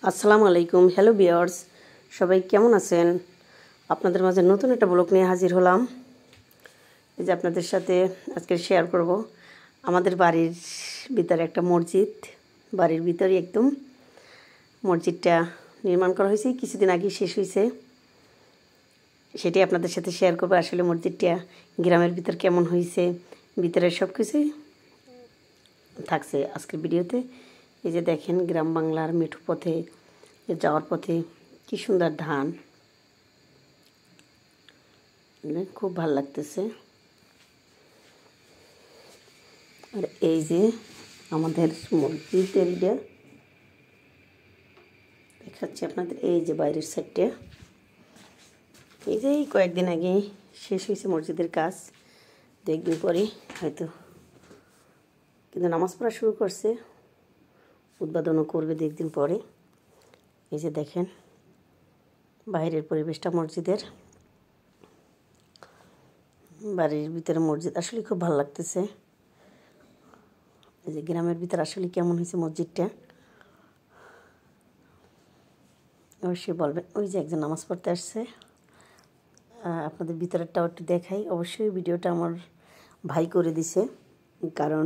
আসসালামু আলাইকুম। Hello viewers, সবাই কেমন আছেন? আপনাদের মাঝে নতুন একটা ব্লগ নিয়ে হাজির হলাম। এই যে আপনাদের সাথে আজকে শেয়ার করব আমাদের বাড়ির ভিতরে একটা মসজিদ। বাড়ির ভিতরে একদম মসজিদটা নির্মাণ করা হয়েছে, কিছুদিন আগে শেষ হয়েছে। সেটি আপনাদের সাথে শেয়ার করব। আসলে মসজিদটা গ্রামের ভিতর কেমন হয়েছে, ভিতরের সব কিছুই থাকছে আজকের ভিডিওতে। এই যে দেখেন, গ্রাম বাংলার মেঠো পথে যাওয়ার পথে কি সুন্দর ধান, খুব ভাল লাগতেছে। আর এই যে আমাদের মসজিদ এরিয়া দেখাচ্ছি আপনাদের, এই যে বাইরের সাইডটা, এই যে কয়েকদিন আগে শেষ হয়েছে মসজিদের কাজ। দেখদিন পরে হয়তো কিন্তু নামাজ পড়া শুরু করছে, উদ্বোধনও করবে দেখদিন পরে। এই যে দেখেন বাইরের পরিবেশটা মসজিদের, বাড়ির ভিতরে মসজিদ আসলে খুব ভালো লাগতেছে। এই যে গ্রামের ভিতরে আসলে কেমন হয়েছে মসজিদটা অবশ্যই বলবেন। ওই যে একজন নামাজ পড়তে আসছে, আপনাদের ভিতরেরটাও একটু দেখাই। অবশ্যই ভিডিওটা আমার ভাই করে দিছে, কারণ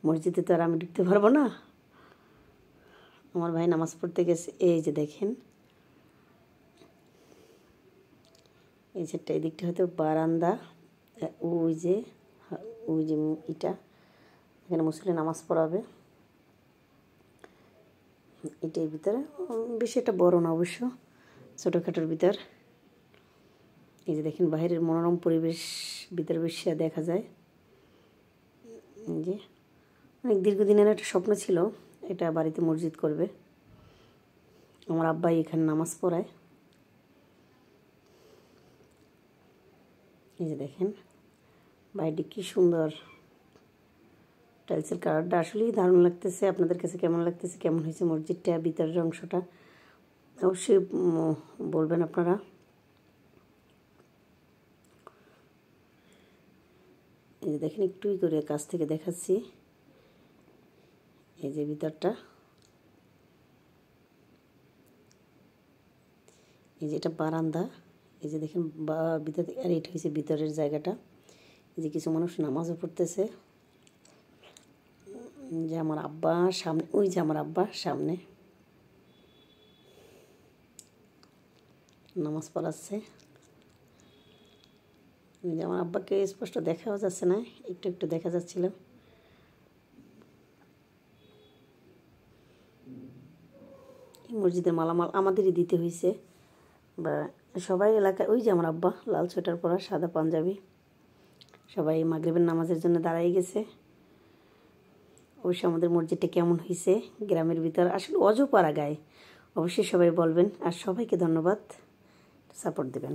মসজিদে তো আর আমি ঢুকতে পারবো না। আমার ভাই নামাজ পড়তে গেছে। এই যে দেখেন, এই যে এই দিকটা হয়তো বারান্দা, ওই যে এটা, এখানে মুসলিম নামাজ পড়াবে। এটার ভিতরে বেশি একটা বড় না, অবশ্য ছোটোখাটোর ভিতর। এই যে দেখেন বাইরের মনোরম পরিবেশ ভিতরে বসে দেখা যায়। যে অনেক দীর্ঘদিনের একটা স্বপ্ন ছিল, এটা বাড়িতে মসজিদ করবে। আমার আব্বাই এখানে নামাজ পড়ায়। এই যে দেখেন বাইরে কি সুন্দর, টাইলসের কালারটা আসলেই দারুণ লাগতেছে। আপনাদের কাছে কেমন লাগতেছে, কেমন হয়েছে মসজিদটা, ভিতরের অংশটা অবশ্যই বলবেন আপনারা। এই যে দেখেন, একটুই করে কাছ থেকে দেখাচ্ছি। এই যে ভিতরটা, এই যে এটা বারান্দা। এই যে দেখেন ভিতর, আর এটা হয়েছে ভিতরের জায়গাটা। এই যে কিছু মানুষ নামাজও পড়তেছে। যে আমার আব্বা সামনে, ওই যে আমার আব্বা সামনে নামাজ পড়াচ্ছে। যে আমার আব্বাকে স্পষ্ট দেখাও যাচ্ছে না, একটু একটু দেখা যাচ্ছিল। এই মসজিদের মালামাল আমাদেরই দিতে হয়েছে, বা সবাই এলাকায়। ওই যে আমার আব্বা লাল সোয়েটার পরা, সাদা পাঞ্জাবি, সবাই মাগরিবের নামাজের জন্য দাঁড়াই গেছে। অবশ্যই আমাদের মসজিদটা কেমন হয়েছে গ্রামের ভিতর, আসলে অজপাড়া গায়ে, অবশ্যই সবাই বলবেন। আর সবাইকে ধন্যবাদ, সাপোর্ট দেবেন।